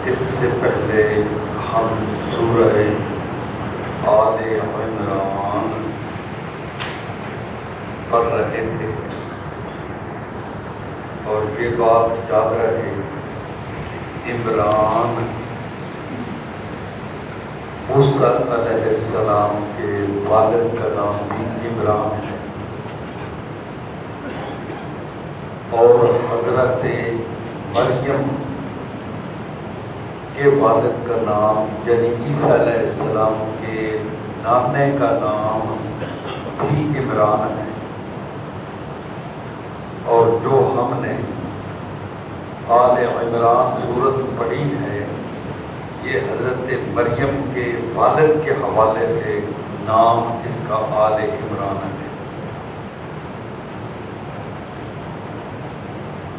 اس سے پہلے ہم سورہ آل عمران پڑھ رہے تھے اور یہ بات یاد رہے عمران موسیٰ علیہ السلام کے والد کا نام بھی عمران ہے اور حضرت مریم کے والد کا نام یعنی عیسیٰ علیہ السلام کے نانے کا نام بھی عمران ہے۔ اور جو ہم نے آل عمران سورت پڑھی ہے یہ حضرت مریم کے والد کے حوالے سے نام اس کا آل عمران ہے۔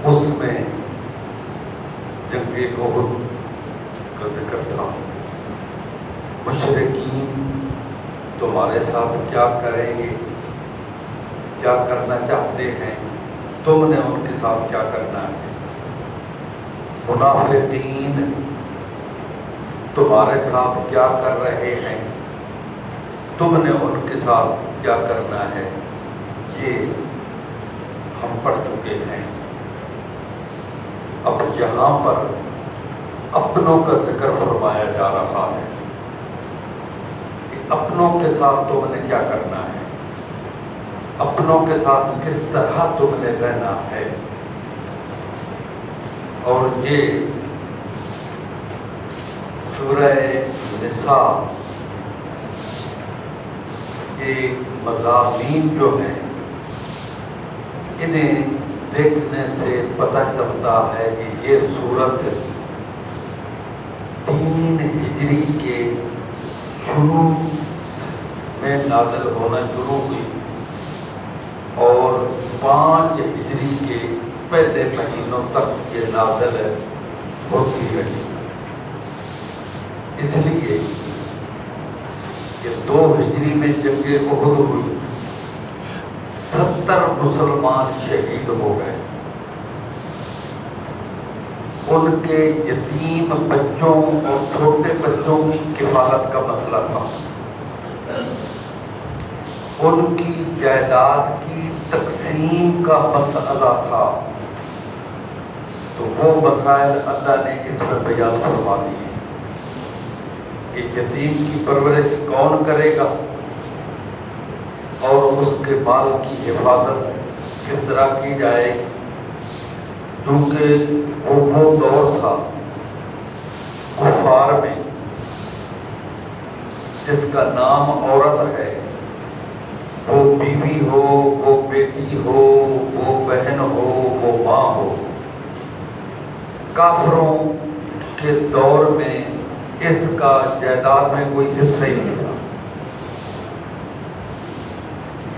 اس میں جنگ احد کا ذکر تھا، مشرکین تمہارے ساتھ کیا کریں گے، کیا کرنا چاہتے ہیں، تم نے ان کے ساتھ کیا کرنا ہے۔ منافقین تمہارے ساتھ کیا کر رہے ہیں، تم نے ان کے ساتھ کیا کرنا ہے، یہ ہم پڑھ چکے ہیں۔ اب یہاں پر اپنوں کا ذکر فرمایا جا رہا ہے کہ اپنوں کے ساتھ تم نے کیا کرنا ہے، اپنوں کے ساتھ کس طرح تم نے رہنا ہے۔ اور یہ سورہ نساء کے مضامین جو ہیں انہیں دیکھنے سے پتہ چلتا ہے کہ یہ سورت 3 ہجری کے شروع میں نازل ہونا شروع ہوئی اور 5 ہجری کے پہلے مہینوں تک یہ نازل ہوتی رہی۔ اس لیے کہ 2 ہجری میں جنگ احد ہوئی، 70 مسلمان شہید ہو گئے، ان کے یتیم بچوں اور چھوٹے بچوں کی کفالت کا مسئلہ تھا، ان کی جائیداد کی تقسیم کا مسئلہ تھا، تو وہ مسائل اللہ نے اس میں بیان فرما دیے کہ یتیم کی پرورش کون کرے گا اور اس کے مال کی حفاظت کس طرح کی جائے، کیونکہ وہ دور تھا کفار میں جس کا نام عورت ہے، وہ بیوی ہو، وہ بیٹی ہو، وہ بہن ہو، وہ ماں ہو، کافروں کے دور میں اس کا جائیداد میں کوئی حصہ ہی نہیں تھا۔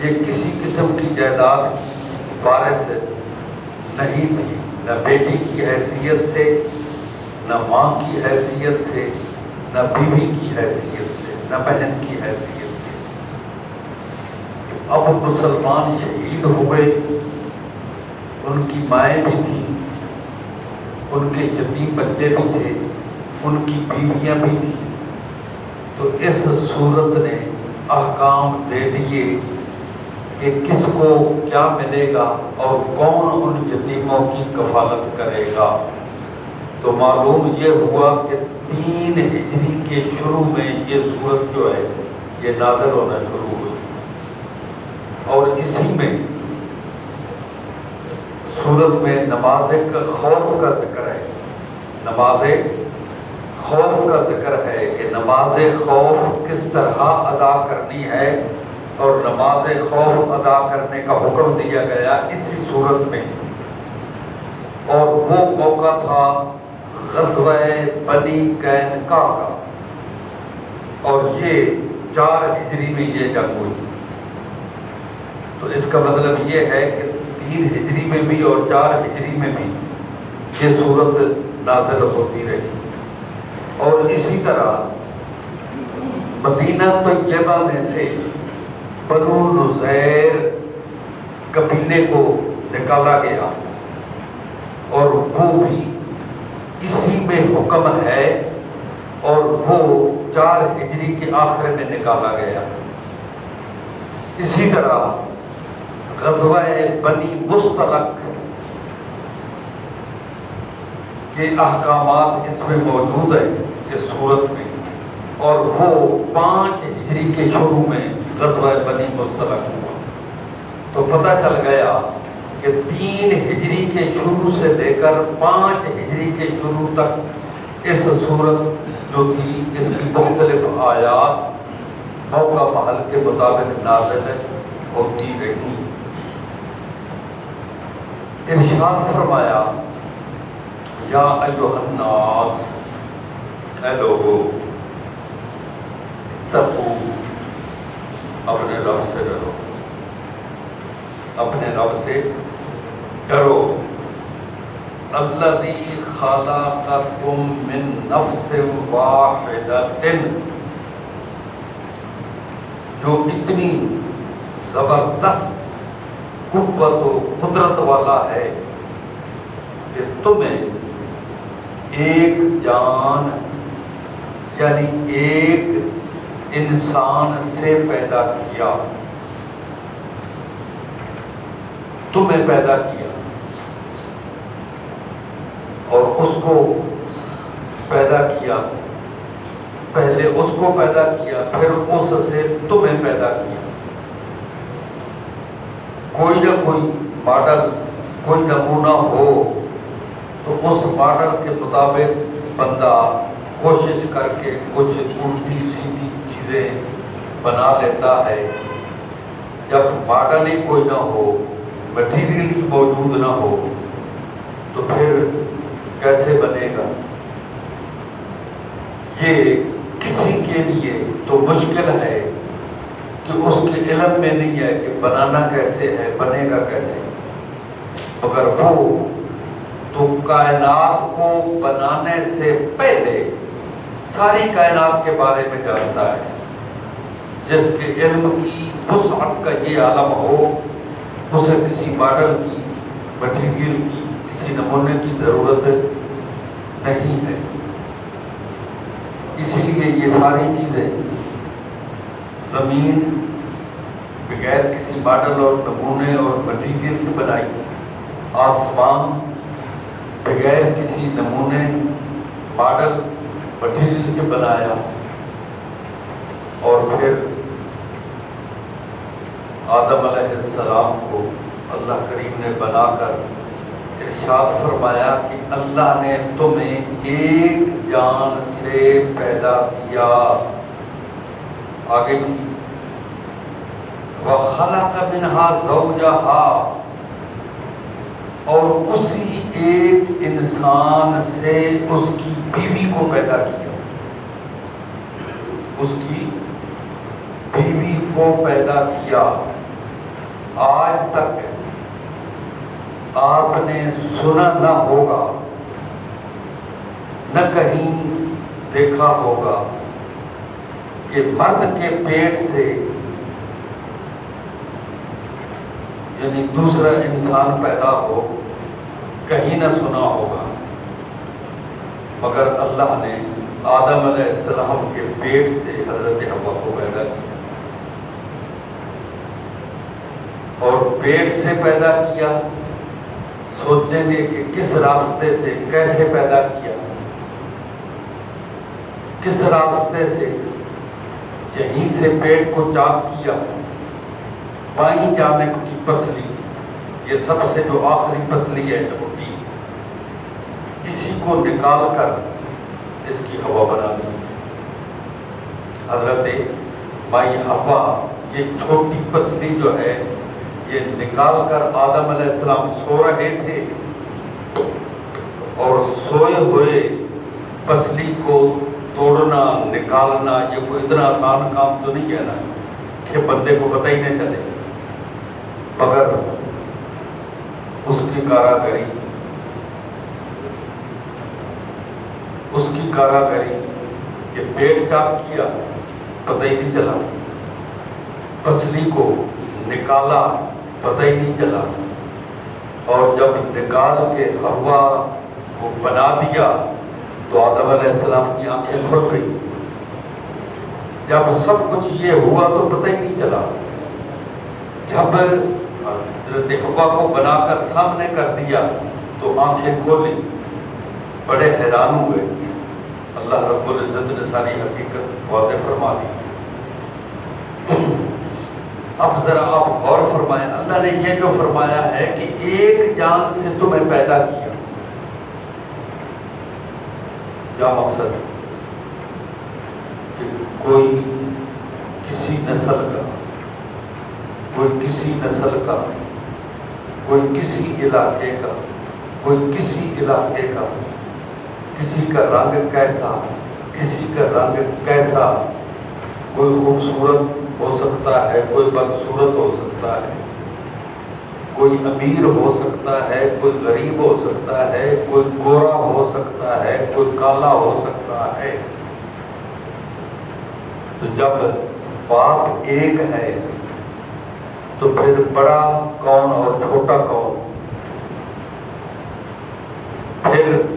یہ کسی قسم کی جائیداد کی وارث نہیں تھی، نہ بیٹی کی حیثیت سے، نہ ماں کی حیثیت سے، نہ بیوی کی حیثیت سے، نہ بہن کی حیثیت سے۔ اب مسلمان شہید ہوئے، ان کی مائیں بھی تھیں، ان کے یتیم بچے بھی تھے، ان کی بیویاں بھی تھیں، تو اس صورت نے احکام دے دیے کہ کس کو کیا ملے گا اور کون ان یتیموں کی کفالت کرے گا۔ تو معلوم یہ ہوا کہ 3 ہجری کے شروع میں یہ سورت جو ہے یہ نازل ہونا شروع ہوئی، اور اسی میں سورت میں نماز خوف کا ذکر ہے، نماز خوف کا ذکر ہے کہ نماز خوف کس طرح ادا کرنی ہے، اور نماز خوف ادا کرنے کا حکم دیا گیا اسی صورت میں۔ اور وہ موقع تھا غزوہ بنی قینقاع کا، اور یہ 4 ہجری میں یہ جنگ ہوئی۔ تو اس کا مطلب یہ ہے کہ 3 ہجری میں بھی اور 4 ہجری میں بھی یہ صورت نازل ہوتی رہی۔ اور اسی طرح مدینہ طیبہ میں سے بنو نذیر قبیلے کو نکالا گیا، اور وہ بھی اسی میں حکم ہے اور وہ 4 ہجری کے آخر میں نکالا گیا۔ اسی طرح غزوہ بنی مستلق کے احکامات اس میں موجود ہیں اس صورت میں، اور وہ 5 ہجری کے شروع میں غزوہ بنی مستلق ہوا۔ تو پتہ چل گیا کہ 3 ہجری کے شروع سے لے کر 5 ہجری کے شروع تک اس صورت جو تھی اس کی مختلف آیات موقع محل کے مطابق نازل ہوتی رہی۔ ارشاد فرمایا یا ایھا الناس، اے لوگو، اتقوا، اپنے رب سے ڈرو، اپنے رب سے ڈرو، الذی خلقکم من نفس واحدۃ، جو اتنی زبردست قوت و قدرت والا ہے کہ تمہیں ایک جان یعنی ایک انسان سے پیدا کیا، تمہیں پیدا کیا اور اس کو پیدا کیا، پہلے اس کو پیدا کیا پھر اس سے تمہیں پیدا کیا۔ کوئی نہ کوئی ماڈل، کوئی نمونہ ہو تو اس ماڈل کے مطابق بندہ کوشش کر کے کچھ الٹی سیدھی چیزیں بنا لیتا ہے۔ جب ماڈل ہی کوئی نہ ہو، مٹیریل ہی موجود نہ ہو، تو پھر کیسے بنے گا؟ یہ کسی کے لیے تو مشکل ہے کہ اس کے علم میں نہیں ہے کہ بنانا کیسے ہے، بنے گا کیسے، مگر وہ تو کائنات کو بنانے سے پہلے ساری کائنات کے بارے میں جانتا ہے۔ جس کے علم کی وسعت کا یہ عالم ہو، اسے کسی ماڈل کی، مٹیریل کی، کسی نمونے کی ضرورت نہیں ہے۔ اسی لیے یہ ساری چیزیں زمین بغیر کسی ماڈل اور نمونے اور مٹیریل سے بنائی، آسمان بغیر کسی نمونے، ماڈل، مٹیریل سے بنایا، اور پھر آدم علیہ السلام کو اللہ کریم نے بنا کر ارشاد فرمایا کہ اللہ نے تمہیں ایک جان سے پیدا کیا۔ آگے وَخَلَقَ مِنْهَا زَوْجَهَا، اور اسی ایک انسان سے اس کی بیوی کو پیدا کیا، اس کی بیوی کو پیدا کیا۔ آج تک آپ نے سنا نہ ہوگا، نہ کہیں دیکھا ہوگا کہ مرد کے پیٹ سے یعنی دوسرا انسان پیدا ہو، کہیں نہ سنا ہوگا، مگر اللہ نے آدم علیہ السلام کے پیٹ سے حضرت حوا کو پیدا کیا، اور پیٹ سے پیدا کیا۔ سوچیں گے کہ کس راستے سے، کیسے پیدا کیا، کس راستے سے؟ یہیں سے پیٹ کو چاک کیا، بائیں جانب کی پسلی، یہ سب سے جو آخری پسلی ہے چھوٹی، اسی کو نکال کر اس کی ہوا بنا دی۔ حضرت مائی حوا یہ چھوٹی پسلی جو ہے یہ نکال کر آدم علیہ السلام سو رہے تھے، اور سوئے ہوئے پسلی کو توڑنا، نکالنا یہ کوئی اتنا آسان کام تو نہیں ہے نا کہ بندے کو پتہ ہی نہیں چلے، مگر اس کی کاراگری، اس کی کاراگری کہ پیٹ چاک کیا، پتہ ہی نہیں چلا، پسلی کو نکالا، پتہ ہی نہیں چلا، اور جب نکال کے ہوا کو بنا دیا تو آدم علیہ السلام کی آنکھیں کھل گئی. جب سب کچھ یہ ہوا تو پتہ ہی نہیں چلا. جب حضرت حوا کو بنا کر سامنے کر دیا تو آنکھیں کھولی, بڑے حیران ہوئے. اللہ رب العزت نے ساری حقیقت واضح فرما دی. اب ذرا آپ غور فرمائیں, اللہ نے یہ جو فرمایا ہے کہ ایک جان سے تمہیں پیدا کیا, کیا مقصد؟ کہ کوئی کسی نسل کا, کوئی کسی نسل کا, کوئی کسی علاقے کا, کوئی کسی علاقے کا, کسی کا رنگ کیسا, کسی کا رنگ کیسا, کوئی خوبصورت ہو سکتا ہے, کوئی بدصورت ہو سکتا ہے, کوئی امیر ہو سکتا ہے, کوئی غریب ہو سکتا ہے, کوئی گورا ہو سکتا ہے, کوئی کالا ہو سکتا ہے. تو جب باپ ایک ہے تو پھر بڑا کون اور چھوٹا